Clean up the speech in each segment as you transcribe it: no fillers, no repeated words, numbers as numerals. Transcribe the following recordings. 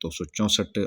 264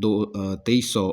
2300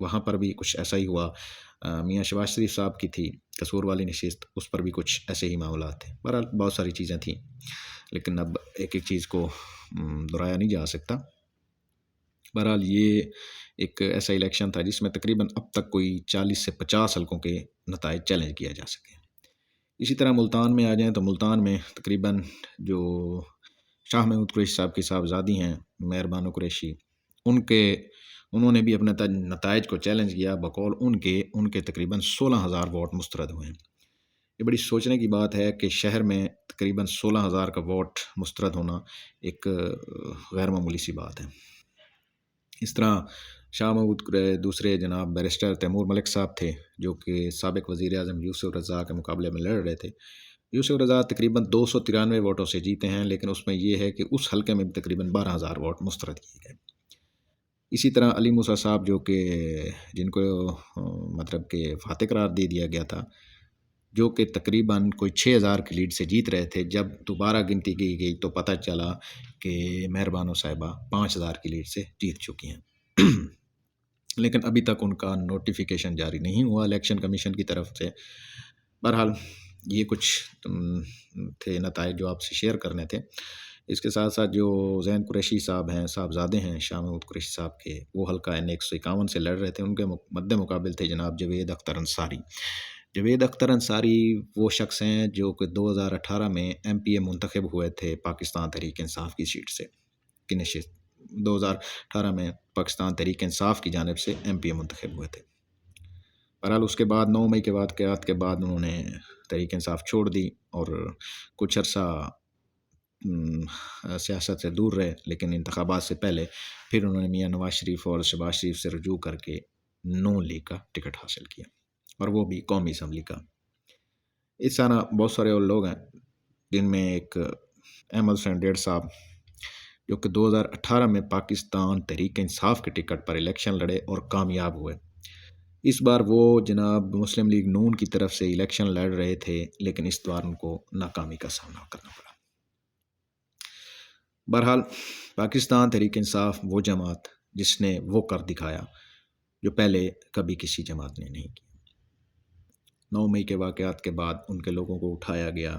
وہاں پر بھی کچھ ایسا ہی ہوا. میاں شہباز شریف صاحب کی تھی قصور والی نشست، اس پر بھی کچھ ایسے ہی معاملات تھے. بہرحال بہت ساری چیزیں تھیں، لیکن اب ایک ایک چیز کو دہرایا نہیں جا سکتا. بہرحال یہ ایک ایسا الیکشن تھا جس میں تقریباً اب تک کوئی 40 سے 50 حلقوں کے نتائج چیلنج کیا جا سکے. اسی طرح ملتان میں آ جائیں تو ملتان میں تقریباً جو شاہ محمود قریشی صاحب کی صاحبزادی ہیں مہر بانو قریشی، انہوں نے بھی اپنے نتائج کو چیلنج کیا. بقول ان کے تقریباً 16,000 ووٹ مسترد ہوئے ہیں. یہ بڑی سوچنے کی بات ہے کہ شہر میں تقریباً 16,000 کا ووٹ مسترد ہونا ایک غیر معمولی سی بات ہے. اس طرح شاہ محمود دوسرے جناب بیرسٹر تیمور ملک صاحب تھے جو کہ سابق وزیر اعظم یوسف رضا کے مقابلے میں لڑ رہے تھے. یوسف رضا تقریباً 293 ووٹوں سے جیتے ہیں، لیکن اس میں یہ ہے کہ اس حلقے میں بھی تقریباً 12,000 ووٹ مسترد کیے گئے. اسی طرح علی موسیٰ صاحب جو کہ جن کو مطلب کہ فاتح قرار دے دیا گیا تھا، جو کہ تقریباً کوئی 6,000 کی لیڈ سے جیت رہے تھے، جب دوبارہ گنتی کی گئی تو پتہ چلا کہ مہربانو صاحبہ 5,000 کی لیڈ سے جیت چکی ہیں. لیکن ابھی تک ان کا نوٹیفیکیشن جاری نہیں ہوا الیکشن کمیشن کی طرف سے. بہرحال یہ کچھ تھے نتائج جو آپ سے شیئر کرنے تھے. اس کے ساتھ ساتھ جو زین قریشی صاحب ہیں، صاحبزادے ہیں شاہ محمود قریشی صاحب کے، وہ حلقہ N151 سے لڑ رہے تھے. ان کے مد مقابل تھے جناب جاوید اختر انصاری. جاوید اختر انصاری وہ شخص ہیں جو کہ 2018 میں MPA منتخب ہوئے تھے پاکستان تحریک انصاف کی سیٹ سے، کی نشست 2018 میں پاکستان تحریک انصاف کی جانب سے MPA منتخب ہوئے تھے. بہرحال اس کے بعد 9 مئی کے واقعات کے بعد انہوں نے تحریک انصاف چھوڑ دی اور کچھ عرصہ سیاست سے دور رہے، لیکن انتخابات سے پہلے پھر انہوں نے میاں نواز شریف اور شہباز شریف سے رجوع کر کے نون لیگ کا ٹکٹ حاصل کیا، اور وہ بھی قومی اسمبلی کا. اس طرح بہت سارے اور لوگ ہیں جن میں ایک احمد حسین ڈیڑھ صاحب جو کہ 2018 میں پاکستان تحریک انصاف کے ٹکٹ پر الیکشن لڑے اور کامیاب ہوئے. اس بار وہ جناب مسلم لیگ نون کی طرف سے الیکشن لڑ رہے تھے، لیکن اس بار ان کو ناکامی کا سامنا کرنا پڑا. بہرحال پاکستان تحریک انصاف وہ جماعت جس نے وہ کر دکھایا جو پہلے کبھی کسی جماعت نے نہیں کیا. 9 مئی کے واقعات کے بعد ان کے لوگوں کو اٹھایا گیا،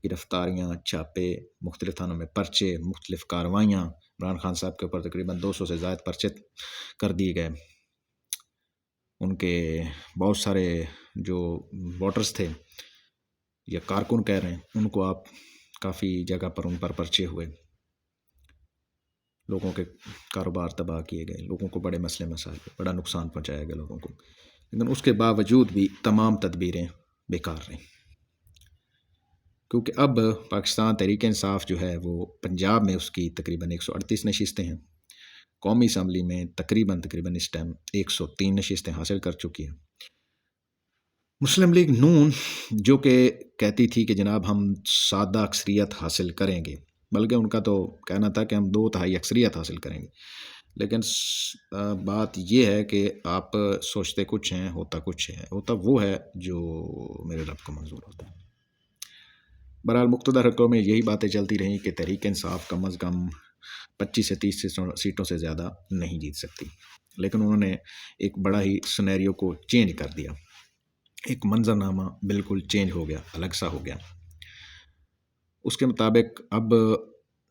گرفتاریاں، چھاپے، مختلف تھانوں میں پرچے، مختلف کارروائیاں. عمران خان صاحب کے اوپر تقریباً 200 سے زائد پرچے کر دیے گئے. ان کے بہت سارے جو ووٹرز تھے یا کارکن کہہ رہے ہیں، ان کو آپ کافی جگہ پر ان پر پرچے ہوئے، لوگوں کے کاروبار تباہ کیے گئے، لوگوں کو بڑے مسئلے مسائل پہ بڑا نقصان پہنچایا گیا لوگوں کو. لیکن اس کے باوجود بھی تمام تدبیریں بیکار رہیں، کیونکہ اب پاکستان تحریک انصاف جو ہے وہ پنجاب میں اس کی تقریباً 138 نشستیں ہیں، قومی اسمبلی میں تقریباً اس ٹائم 103 نشستیں حاصل کر چکی ہیں. مسلم لیگ نون جو کہ کہتی تھی کہ جناب ہم سادہ اکثریت حاصل کریں گے، بلکہ ان کا تو کہنا تھا کہ ہم 2/3 اکثریت حاصل کریں گے، لیکن بات یہ ہے کہ آپ سوچتے کچھ ہیں، ہوتا کچھ ہے، ہوتا وہ ہے جو میرے رب کو منظور ہوتا ہے. بہرحال مقتدر حلقوں میں یہی باتیں چلتی رہیں کہ تحریک انصاف کم از کم 25 سے 30 سیٹوں سے زیادہ نہیں جیت سکتی، لیکن انہوں نے ایک بڑا ہی سنیریو کو چینج کر دیا. ایک منظرنامہ بالکل چینج ہو گیا، الگ سا ہو گیا. اس کے مطابق اب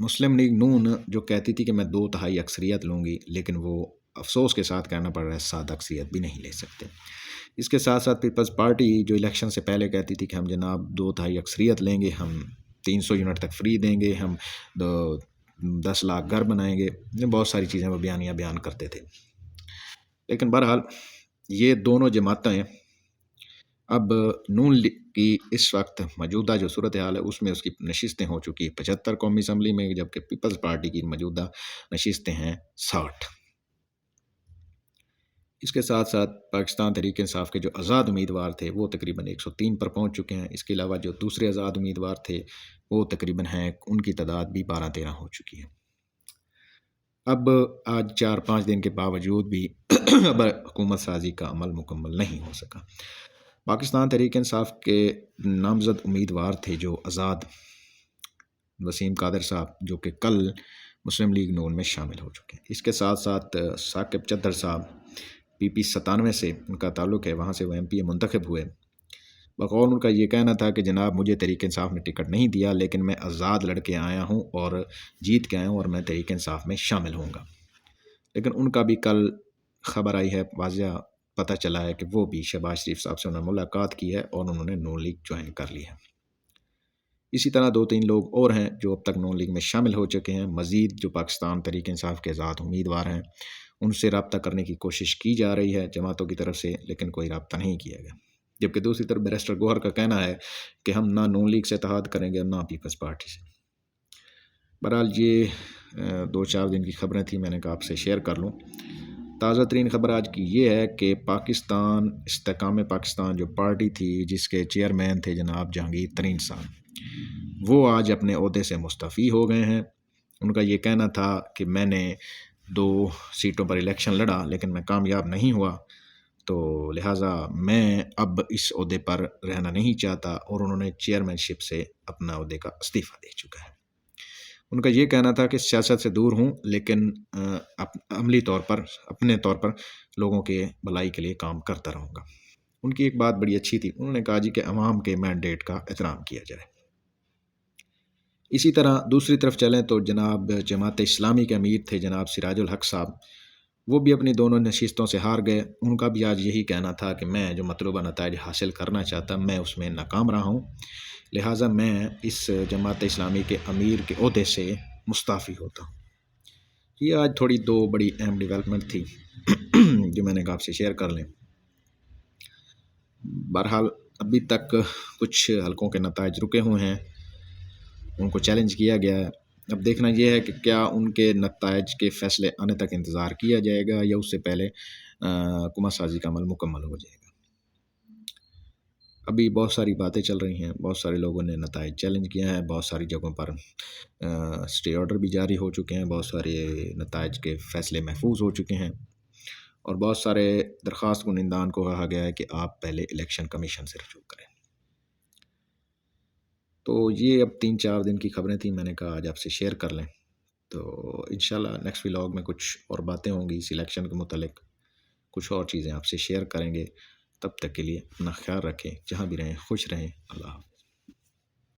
مسلم لیگ نون جو کہتی تھی کہ میں 2/3 اکثریت لوں گی، لیکن وہ افسوس کے ساتھ کہنا پڑ رہا ہے سادہ اکثریت بھی نہیں لے سکتے. اس کے ساتھ ساتھ پیپلز پارٹی جو الیکشن سے پہلے کہتی تھی کہ ہم جناب 2/3 اکثریت لیں گے، ہم 300 یونٹ تک فری دیں گے، ہم 10 لاکھ گھر بنائیں گے، بہت ساری چیزیں وہ بیان کرتے تھے. لیکن بہرحال یہ دونوں جماعتیں اب نون لیگ کی اس وقت موجودہ جو صورتحال ہے اس میں اس کی نشستیں ہو چکی 75 قومی اسمبلی میں، جبکہ پیپلز پارٹی کی موجودہ نشستیں ہیں 60. اس کے ساتھ ساتھ پاکستان تحریک انصاف کے جو آزاد امیدوار تھے وہ تقریباً 103 پر پہنچ چکے ہیں. اس کے علاوہ جو دوسرے آزاد امیدوار تھے وہ تقریباً ہیں، ان کی تعداد بھی 12-13 ہو چکی ہے. اب آج 4-5 دن کے باوجود بھی اب حکومت سازی کا عمل مکمل نہیں ہو سکا. پاکستان تحریک انصاف کے نامزد امیدوار تھے جو آزاد، وسیم قادر صاحب، جو کہ کل مسلم لیگ نون میں شامل ہو چکے ہیں. اس کے ساتھ ساتھ ثاقب چدر صاحب PP 97 سے ان کا تعلق ہے، وہاں سے وہ MP منتخب ہوئے۔ بقول ان کا یہ کہنا تھا کہ جناب مجھے تحریک انصاف نے ٹکٹ نہیں دیا، لیکن میں آزاد لڑ کے آیا ہوں اور جیت کے آیا ہوں اور میں تحریک انصاف میں شامل ہوں گا۔ لیکن ان کا بھی کل خبر آئی ہے، واضح پتہ چلا ہے کہ وہ بھی شہباز شریف صاحب سے انہوں نے ملاقات کی ہے اور انہوں نے نون لیگ جوائن کر لی ہے۔ اسی طرح 2-3 لوگ اور ہیں جو اب تک نون لیگ میں شامل ہو چکے ہیں۔ مزید جو پاکستان تحریک انصاف کے آزاد امیدوار ہیں ان سے رابطہ کرنے کی کوشش کی جا رہی ہے جماعتوں کی طرف سے، لیکن کوئی رابطہ نہیں کیا گیا۔ جبکہ دوسری طرف بیرسٹر گوہر کا کہنا ہے کہ ہم نہ نون لیگ سے اتحاد کریں گے اور نہ پیپلز پارٹی سے۔ بہرحال یہ 2-4 دن کی خبریں تھیں، میں نے کہا آپ سے شیئر کر لوں۔ تازہ ترین خبر آج کی یہ ہے کہ پاکستان استحکام پاکستان جو پارٹی تھی جس کے چیئرمین تھے جناب جہانگیر ترین صاحب، وہ آج اپنے عہدے سے مستعفی ہو گئے ہیں۔ ان کا یہ کہنا تھا کہ میں نے 2 سیٹوں پر الیکشن لڑا لیکن میں کامیاب نہیں ہوا، تو لہٰذا میں اب اس عہدے پر رہنا نہیں چاہتا، اور انہوں نے چیئرمین شپ سے اپنا عہدے کا استعفیٰ دے چکا ہے۔ ان کا یہ کہنا تھا کہ سیاست سے دور ہوں لیکن عملی طور پر اپنے طور پر لوگوں کے بھلائی کے لیے کام کرتا رہوں گا۔ ان کی ایک بات بڑی اچھی تھی، انہوں نے کہا جی کہ عوام کے مینڈیٹ کا احترام کیا جائے۔ اسی طرح دوسری طرف چلیں تو جناب جماعت اسلامی کے امیر تھے جناب سراج الحق صاحب، وہ بھی اپنی دونوں نشستوں سے ہار گئے۔ ان کا بھی آج یہی کہنا تھا کہ میں جو مطلوبہ نتائج حاصل کرنا چاہتا میں اس میں ناکام رہا ہوں، لہٰذا میں اس جماعت اسلامی کے امیر کے عہدے سے مستعفی ہوتا ہوں۔ یہ آج تھوڑی 2 بڑی اہم ڈیولپمنٹ تھی جو میں نے کہا آپ سے شیئر کر لیں۔ بہرحال ابھی تک کچھ حلقوں کے نتائج رکے ہوئے ہیں، ان کو چیلنج کیا گیا ہے۔ اب دیکھنا یہ ہے کہ کیا ان کے نتائج کے فیصلے آنے تک انتظار کیا جائے گا یا اس سے پہلے حکومت سازی کا عمل مکمل ہو جائے گا۔ ابھی بہت ساری باتیں چل رہی ہیں، بہت سارے لوگوں نے نتائج چیلنج کیا ہے، بہت ساری جگہوں پر اسٹے آرڈر بھی جاری ہو چکے ہیں، بہت سارے نتائج کے فیصلے محفوظ ہو چکے ہیں، اور بہت سارے درخواست کنندگان کو کہا گیا ہے کہ آپ پہلے الیکشن کمیشن سے رجوع کریں۔ تو یہ اب 3-4 دن کی خبریں تھیں، میں نے کہا آج آپ سے شیئر کر لیں۔ تو انشاءاللہ نیکسٹ ولاگ میں کچھ اور باتیں ہوں گی اس الیکشن کے متعلق، کچھ اور چیزیں آپ سے شیئر کریں گے۔ تب تک کے لیے اپنا خیال رکھیں، جہاں بھی رہیں خوش رہیں۔ اللہ حافظ۔